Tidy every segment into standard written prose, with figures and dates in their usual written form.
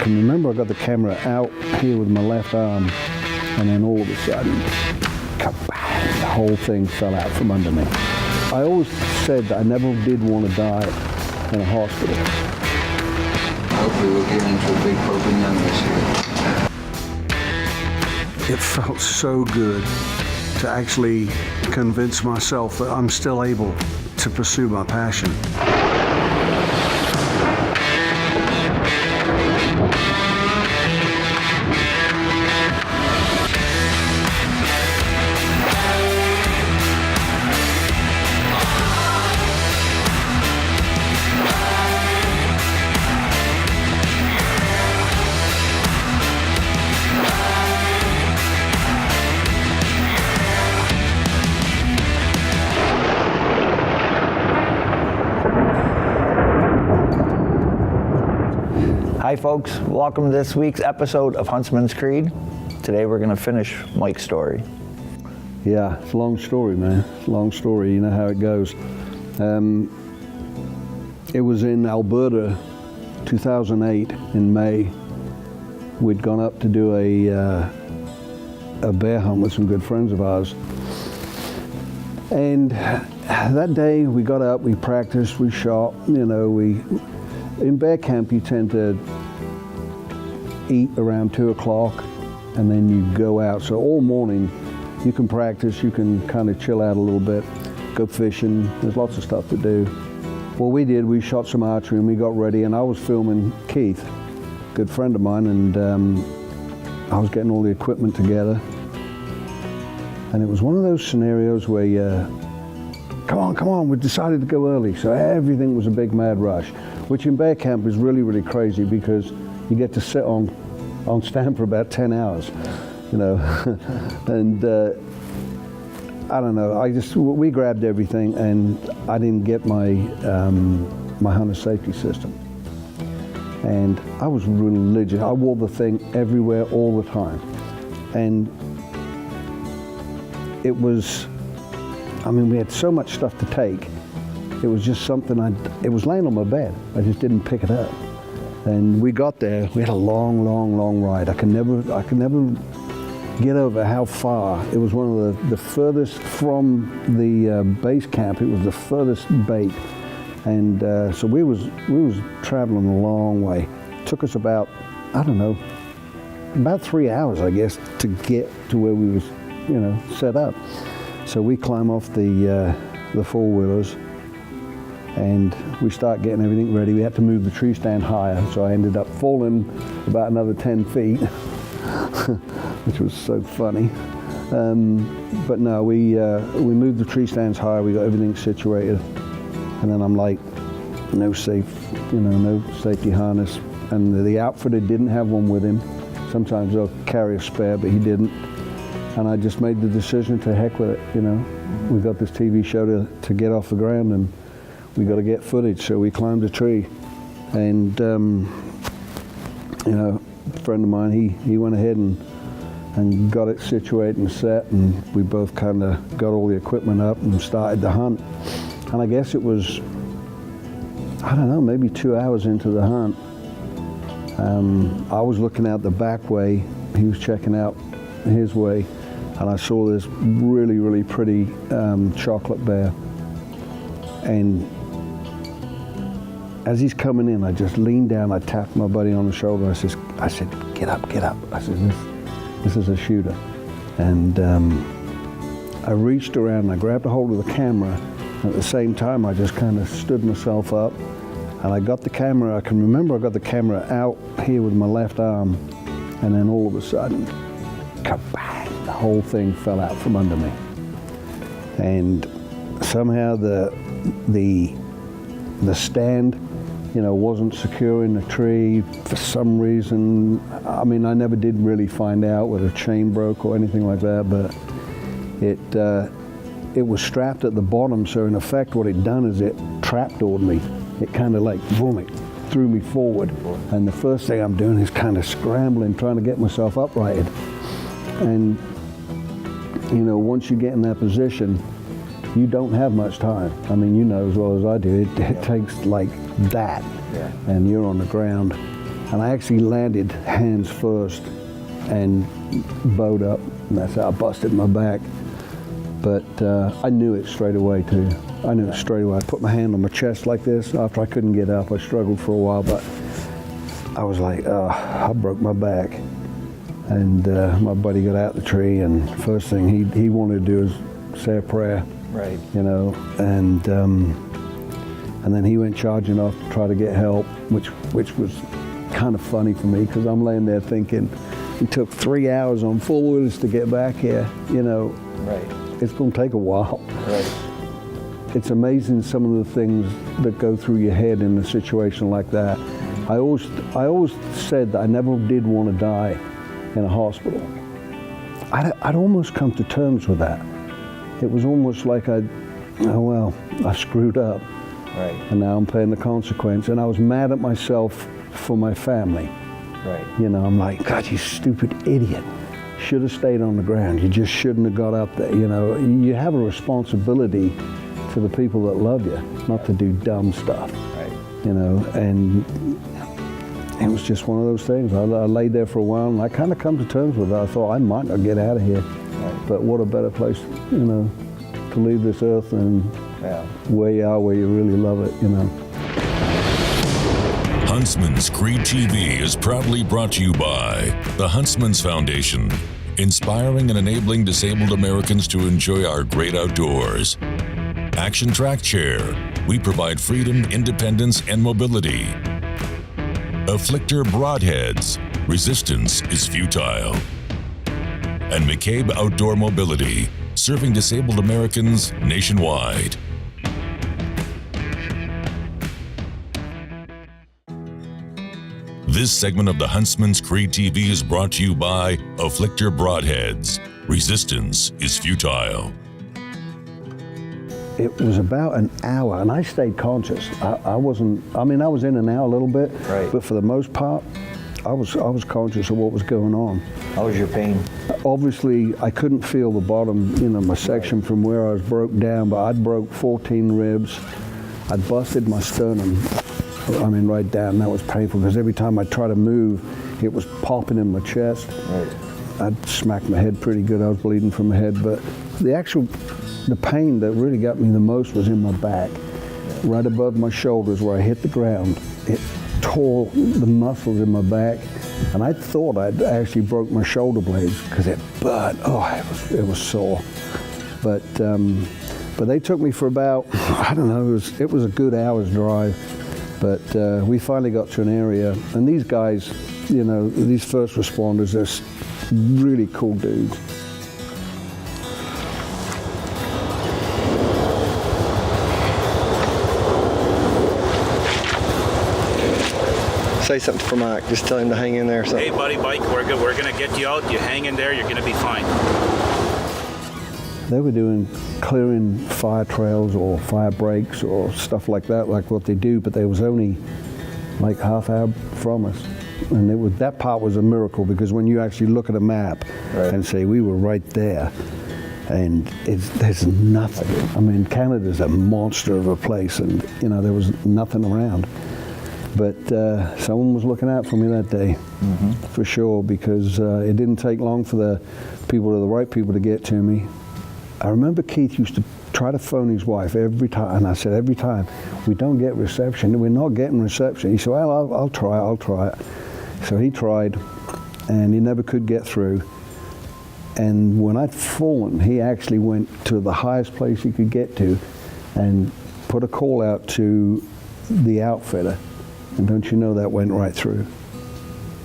can remember I got the camera out here with my left arm, and then all of a sudden, kabang, the whole thing fell out from under me. I always said that I never did want to die in a hospital. Hopefully we'll get into a big open young this year. It felt so good to actually convince myself that I'm still able to pursue my passion. Hi folks, welcome to this week's episode of Huntsman's Creed. Today we're going to finish Mike's story. Yeah, it's a long story, man. It's a long story, you know how it goes. It was in Alberta, 2008, in May. We'd gone up to do a bear hunt with some good friends of ours. And that day we got up, we practiced, we shot, you know, in bear camp you tend to eat around 2 o'clock and then you go out. So all morning you can practice, you can kind of chill out a little bit, go fishing, there's lots of stuff to do. Well, we did, we shot some archery and we got ready, and I was filming Keith, a good friend of mine, and I was getting all the equipment together. And it was one of those scenarios where you, come on, we decided to go early. So everything was a big mad rush, which in bear camp is really, really crazy because you get to sit on stand for about 10 hours, you know. And I don't know, we grabbed everything, and I didn't get my my hunter safety system. And I was religious. I wore the thing everywhere all the time. And it was, I mean, we had so much stuff to take. It was just something it was laying on my bed. I just didn't pick it up. And we got there, we had a long, long, long ride. I can never get over how far. It was one of the furthest from the base camp. It was the furthest bait. And so we was traveling a long way. It took us about, I don't know, about 3 hours, I guess, to get to where we was, you know, set up. So we climb off the four-wheelers, and we start getting everything ready. We had to move the tree stand higher, so I ended up falling about another 10 feet, which was so funny. But no, we moved the tree stands higher, we got everything situated, and then I'm like, no safety harness. And the outfitter didn't have one with him. Sometimes they'll carry a spare, but he didn't. And I just made the decision to heck with it, you know. We got this TV show to get off the ground, and we got to get footage, so we climbed a tree. And, you know, a friend of mine, he went ahead and got it situated and set, and we both kind of got all the equipment up and started the hunt. And I guess it was, I don't know, maybe 2 hours into the hunt. I was looking out the back way, he was checking out his way, and I saw this really, really pretty chocolate bear. And as he's coming in, I just leaned down, I tapped my buddy on the shoulder, I said, get up. I said, this is a shooter. And I reached around and I grabbed a hold of the camera. At the same time, I just kind of stood myself up, and I got the camera. I can remember I got the camera out here with my left arm, and then all of a sudden, kabang, the whole thing fell out from under me. And somehow the stand, you know, wasn't secure in the tree for some reason. I mean, I never did really find out whether a chain broke or anything like that, but it was strapped at the bottom, so in effect what it done is it trapdoored me. It kind of like, boom, it threw me forward. And the first thing I'm doing is kind of scrambling, trying to get myself uprighted. And, you know, once you get in that position, you don't have much time. I mean, you know as well as I do, it takes like that, and you're on the ground. And I actually landed hands first and bowed up, and that's how I busted my back. But I knew it straight away too. I knew it straight away. I put my hand on my chest like this. After I couldn't get up, I struggled for a while, but I was like, oh, I broke my back. And my buddy got out the tree, and first thing he wanted to do is say a prayer. Right. You know, and then he went charging off to try to get help, which was kind of funny for me, because I'm laying there thinking, it took 3 hours on four wheelers to get back here. You know, Right. it's going to take a while. Right. It's amazing some of the things that go through your head in a situation like that. I always said that I never did want to die in a hospital. I'd almost come to terms with that. It was almost like I screwed up, Right. and now I'm paying the consequence. And I was mad at myself for my family. Right. You know, I'm like, God, you stupid idiot. Should have stayed on the ground. You just shouldn't have got up there. You know, you have a responsibility to the people that love you, not to do dumb stuff. Right. You know, and it was just one of those things. I laid there for a while, and I kind of come to terms with it. I thought I might not get out of here, Right. but what a better place, you know, to leave this earth than Yeah. where you are, where you really love it, you know. Huntsman's Creed TV is proudly brought to you by the Huntsman's Foundation, inspiring and enabling disabled Americans to enjoy our great outdoors. Action Track Chair, we provide freedom, independence, and mobility. Afflictor Broadheads, resistance is futile. And McCabe Outdoor Mobility, serving disabled Americans nationwide. This segment of the Huntsman's Creed TV is brought to you by Afflictor Broadheads. Resistance is futile. It was about an hour, and I stayed conscious. I was in and out a little bit, Right. but for the most part, I was conscious of what was going on. How was your pain? Obviously, I couldn't feel the bottom, you know, my section from where I was broke down, but I'd broke 14 ribs. I'd busted my sternum, right down. That was painful, because every time I tried to move, it was popping in my chest. Right. I'd smacked my head pretty good. I was bleeding from my head, but the pain that really got me the most was in my back, right above my shoulders where I hit the ground. It tore the muscles in my back, and I thought I'd actually broke my shoulder blades because it burned. It was sore. But they took me for about, I don't know, it was a good hour's drive. But we finally got to an area, and these guys, you know, these first responders, they're really cool dudes. Say something for Mike. Just tell him to hang in there. Hey, buddy, Mike, we're good. We're gonna get you out. You hang in there. You're gonna be fine. They were doing clearing fire trails or fire breaks or stuff like that, like what they do, but they was only like half hour from us. And that part was a miracle, because when you actually look at a map Right. and say we were right there, and there's nothing. I mean, Canada's a monster of a place, and you know, there was nothing around. But someone was looking out for me that day, for sure, because it didn't take long for the right people to get to me. I remember Keith used to try to phone his wife every time, and I said, every time, we don't get reception, we're not getting reception. He said, well, I'll try it. So he tried, and he never could get through. And when I'd fallen, he actually went to the highest place he could get to and put a call out to the outfitter. And don't you know, that went right through.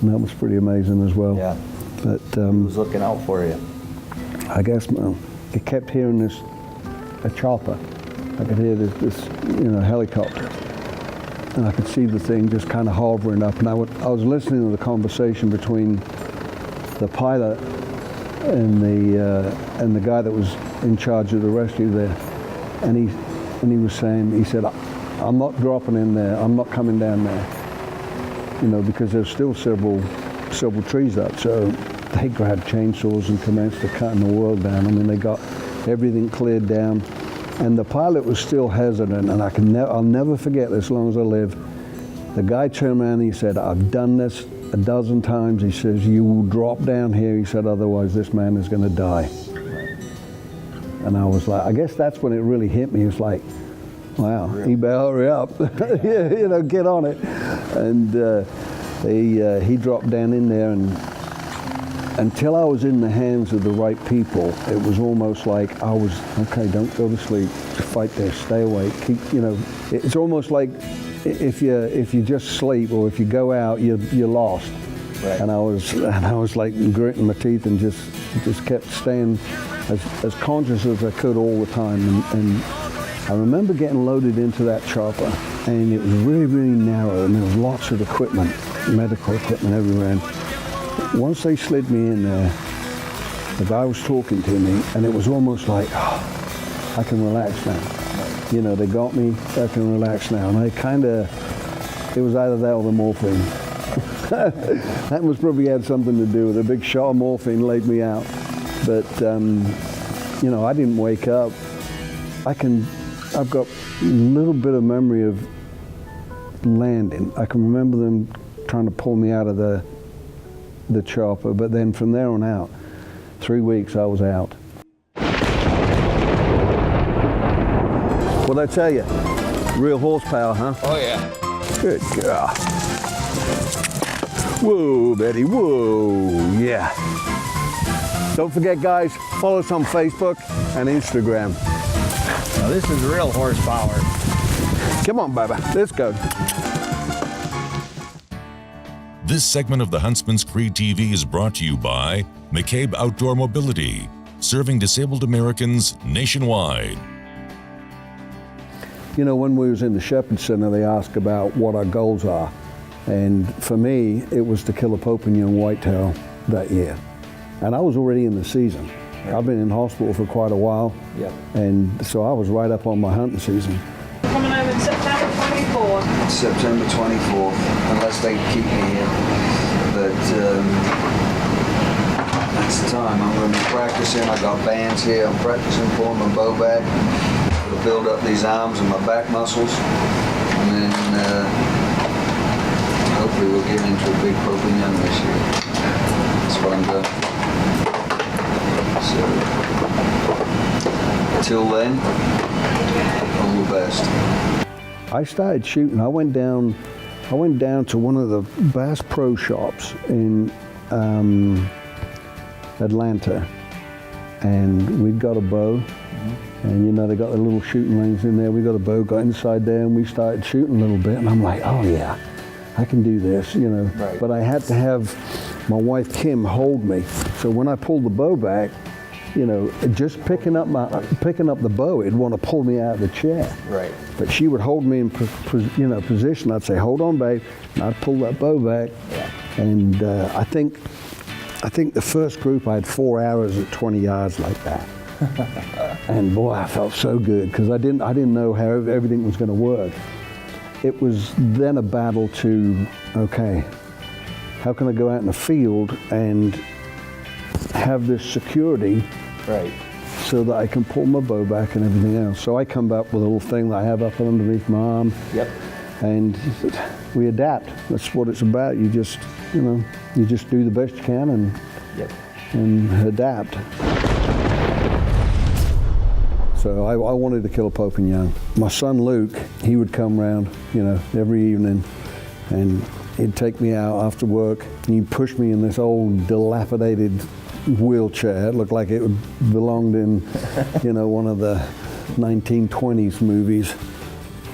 And that was pretty amazing as well. Yeah. But Who was looking out for you? I guess, I kept hearing a chopper. I could hear this helicopter. And I could see the thing just kind of hovering up. And I was listening to the conversation between the pilot and the guy that was in charge of the rescue there. And he was saying, he said, I'm not dropping in there. I'm not coming down there. You know, because there's still several trees up. So they grabbed chainsaws and commenced to cutting the world down. I mean, they got everything cleared down. And the pilot was still hesitant, and I'll never forget, as long as I live, The guy turned around and he said, I've done this a dozen times. He says, you will drop down here. He said, otherwise this man is going to die. And I was like, I guess that's when it really hit me. It was like, wow, you better hurry up. You know, get on it. And he dropped down in there, and until I was in the hands of the right people, it was almost like I was, okay, don't go to sleep, just fight there, stay awake, keep, you know, it's almost like if you just sleep or if you go out, you're lost. Right. And I was like gritting my teeth and just kept staying as conscious as I could all the time. And I remember getting loaded into that chopper, and it was really, really narrow, and there was lots of equipment, medical equipment everywhere. And once they slid me in there, the guy was talking to me, and it was almost like, oh, I can relax now. You know, they got me, I can relax now. And it was either that or the morphine. That must probably had something to do with it. A big shot of morphine laid me out. But, you know, I didn't wake up. I've got a little bit of memory of landing. I can remember them trying to pull me out of the chopper, but then from there on out, 3 weeks I was out. What'd I tell you? Real horsepower, huh? Oh yeah. Good girl. Whoa, Betty, whoa, yeah. Don't forget, guys, follow us on Facebook and Instagram. Now this is real horsepower. Come on, baby, let's go. This segment of the Huntsman's Creed TV is brought to you by McCabe Outdoor Mobility, serving disabled Americans nationwide. You know, when we was in the Shepherd Center, they asked about what our goals are. And for me, it was to kill a Pope and Young whitetail that year. And I was already in the season. I've been in hospital for quite a while. Yep. And so I was right up on my hunting season. Coming over in September 24th. September 24th, unless they keep me here. But that's the time. I'm going to be practicing. I got bands here. I'm practicing pulling my bow back to build up these arms and my back muscles. And then hopefully we'll get into a big Pope and Young this year. That's what I'm doing. So, till then, all the best. I started shooting. I went down to one of the Bass Pro shops in Atlanta, and we'd got a bow. And you know, they got the little shooting range in there. We got a bow, got inside there, and we started shooting a little bit. And I'm like, oh yeah, I can do this, you know. Right. But I had to have my wife Kim hold me. So when I pulled the bow back, you know, just picking up the bow, it'd want to pull me out of the chair. Right. But she would hold me in position. I'd say, hold on, babe, and I'd pull that bow back. Yeah. And I think the first group I had 4 arrows at 20 yards like that. And boy, I felt so good because I didn't know how everything was going to work. It was then a battle to, okay, how can I go out in the field and have this security, Right. so that I can pull my bow back and everything else. So I come up with a little thing that I have up underneath my arm. Yep. And we adapt. That's what it's about. You just do the best you can Yep. and adapt. So I wanted to kill a Pope and Young. My son Luke, he would come around, you know, every evening, and he'd take me out after work, and he'd push me in this old dilapidated wheelchair. It looked like it belonged in, you know, one of the 1920s movies.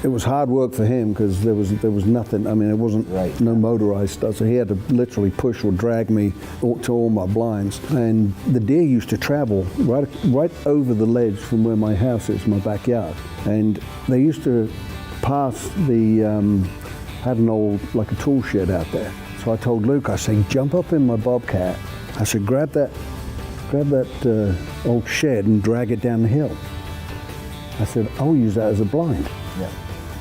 It was hard work for him because there was nothing. I mean, it wasn't no motorized stuff, so he had to literally push or drag me to all my blinds. And the deer used to travel right over the ledge from where my house is, my backyard. And they used to pass had an old, like a tool shed out there. So I told Luke, I said, jump up in my Bobcat. I said, grab that old shed and drag it down the hill. I said, I'll use that as a blind. Yeah.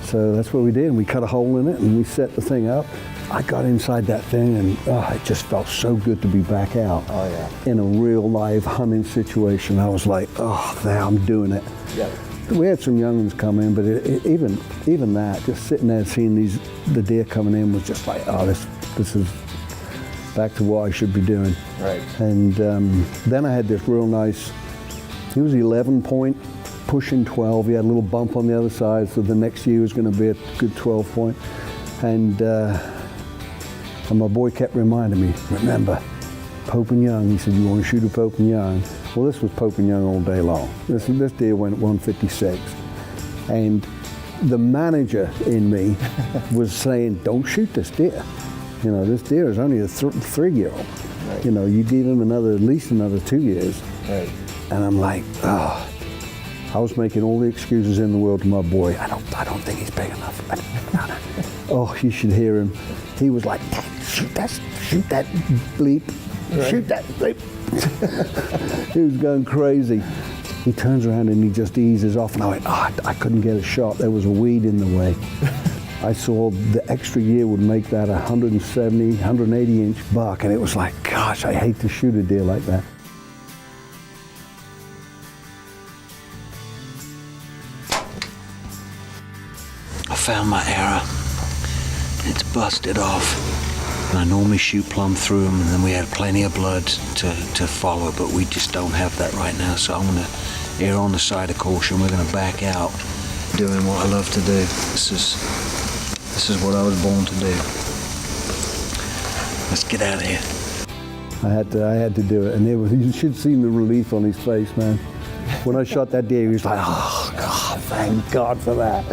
So that's what we did, and we cut a hole in it and we set the thing up. I got inside that thing and it just felt so good to be back out. Oh yeah. In a real live hunting situation. I was like, oh, there, I'm doing it. Yep. we had some young ones come in, but even that, just sitting there seeing the deer coming in was just like, oh, this is back to what I should be doing. Right. And then I had this real nice, he was 11 point, pushing 12. He had a little bump on the other side, so the next year was going to be a good 12 point. And my boy kept reminding me, remember, Pope and Young. He said, you want to shoot a Pope and Young? Well, this was Pope and Young all day long. This deer went at 156. And the manager in me was saying, don't shoot this deer. You know, this deer is only a 3-year-old. Right. You know, you give him at least another 2 years. Right. And I'm like, oh. I was making all the excuses in the world to my boy. I don't think he's big enough. Oh, you should hear him. He was like, shoot that bleep. Right. Shoot that bleep. He was going crazy. He turns around and he just eases off, and I went, oh, I couldn't get a shot. There was a weed in the way. I saw the extra year would make that 170, 180-inch buck, and it was like, gosh, I hate to shoot a deer like that. I found my arrow. It's busted off. And I normally shoot plumb through them, and then we had plenty of blood to follow, but we just don't have that right now. So I'm gonna err on the side of caution. We're gonna back out, doing what I love to do. This is what I was born to do. Let's get out of here. I had to do it, and you should see the relief on his face, man. When I shot that deer, he was like, oh God, thank God for that.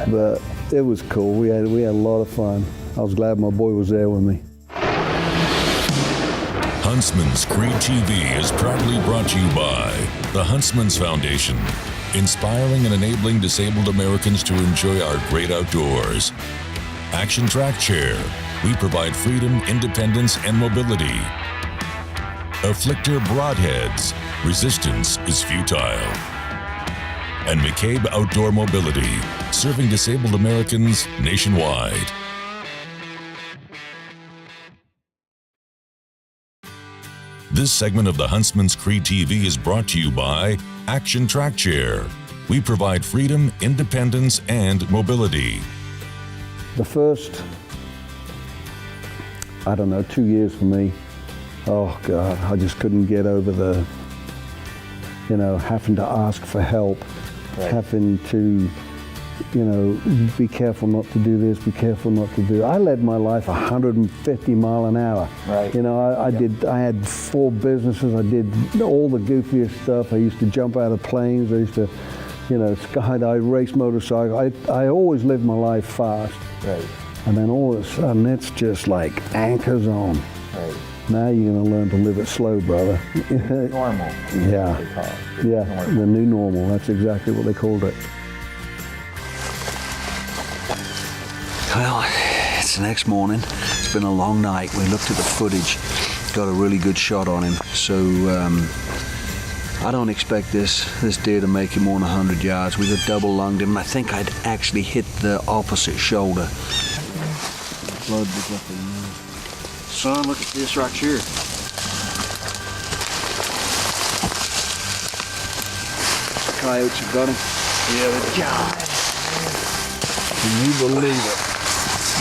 But it was cool. We had a lot of fun. I was glad my boy was there with me. Huntsman's Creed TV is proudly brought to you by the Huntsman's Foundation, inspiring and enabling disabled Americans to enjoy our great outdoors. Action Track Chair, we provide freedom, independence, and mobility. Afflictor Broadheads, resistance is futile. And McCabe Outdoor Mobility, serving disabled Americans nationwide. This segment of the Huntsman's Creed TV is brought to you by Action Track Chair. We provide freedom, independence, and mobility. The first, 2 years for me, oh God, I just couldn't get over having to ask for help, right. Having to, be careful not to do this, be careful not to do. I led my life 150 mile an hour. Right. I had 4 businesses. I did all the goofiest stuff. I used to jump out of planes. I used to, skydive, race motorcycle. I always lived my life fast. Right. And then all of a sudden, it's just like anchors on. Right. Now you're going to learn to live it slow, brother. Normal. Yeah. Yeah, normal. The new normal. That's exactly what they called it. Well, it's the next morning. It's been a long night. We looked at the footage, got a really good shot on him. So I don't expect this deer to make it more than 100 yards. We got double lunged him, and I think I'd actually hit the opposite shoulder. Blood was up in there. Son, look at this right here. Coyotes have got him. Yeah, they got him. Can you believe it?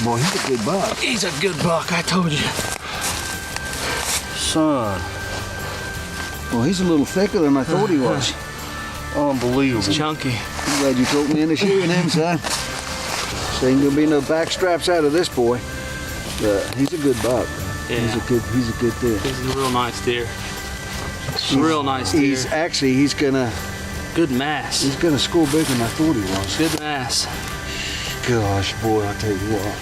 Boy, he's a good buck. He's a good buck, I told you. Son. Well, he's a little thicker than I thought he was. Unbelievable. He's chunky. I'm glad you talked me into shooting him, son. So ain't gonna be no back straps out of this boy. But he's a good buck. Yeah. He's a good deer. He's a real nice deer. Real nice deer. He's gonna... Good mass. He's gonna score bigger than I thought he was. Good mass. Gosh, boy, I tell you what.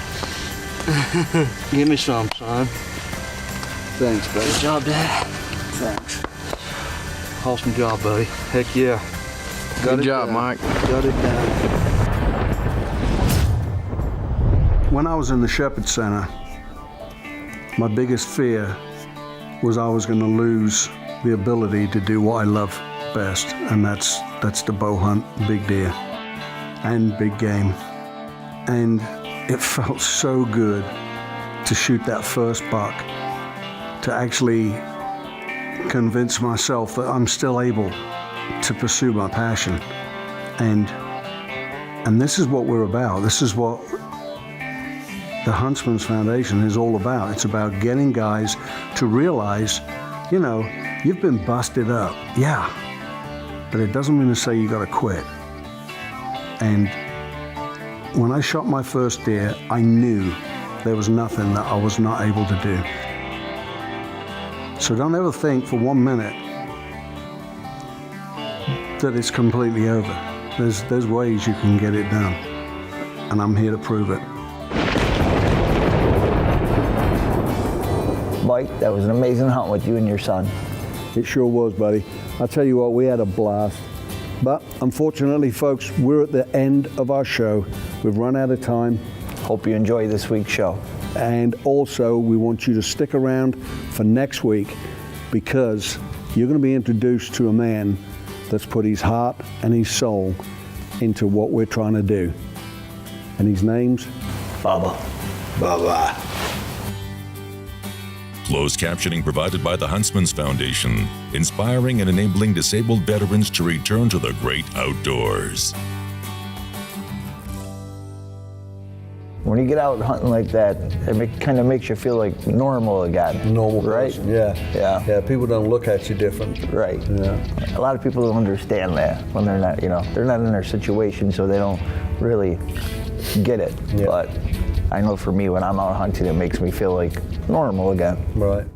Give me some, son. Thanks, buddy. Good job, Dad. Thanks. Awesome job, buddy. Heck yeah. Good job, Mike. Got it down. When I was in the Shepherd Center, my biggest fear was I was going to lose the ability to do what I love best, and that's the bow hunt, big deer, and big game. And it felt so good to shoot that first buck, to actually convince myself that I'm still able to pursue my passion. And this is what we're about. This is what the Huntsman's Foundation is all about. It's about getting guys to realize, you know, you've been busted up, yeah, but it doesn't mean to say you gotta quit. And when I shot my first deer, I knew there was nothing that I was not able to do. So don't ever think for 1 minute that it's completely over. There's ways you can get it done, and I'm here to prove it. Mike, that was an amazing hunt with you and your son. It sure was, buddy. I'll tell you what, we had a blast. But unfortunately, folks, we're at the end of our show. We've run out of time. Hope you enjoy this week's show. And also, we want you to stick around for next week, because you're going to be introduced to a man that's put his heart and his soul into what we're trying to do. And his name's Bubba. Bubba. Closed captioning provided by the Huntsman's Foundation, inspiring and enabling disabled veterans to return to the great outdoors. When you get out hunting like that, it kind of makes you feel like normal again. Normal right? person, yeah. Yeah. Yeah, people don't look at you different. Right. Yeah. A lot of people don't understand that when they're not, they're not in their situation, so they don't really get it. Yeah. But I know for me, when I'm out hunting, it makes me feel like normal again. Right.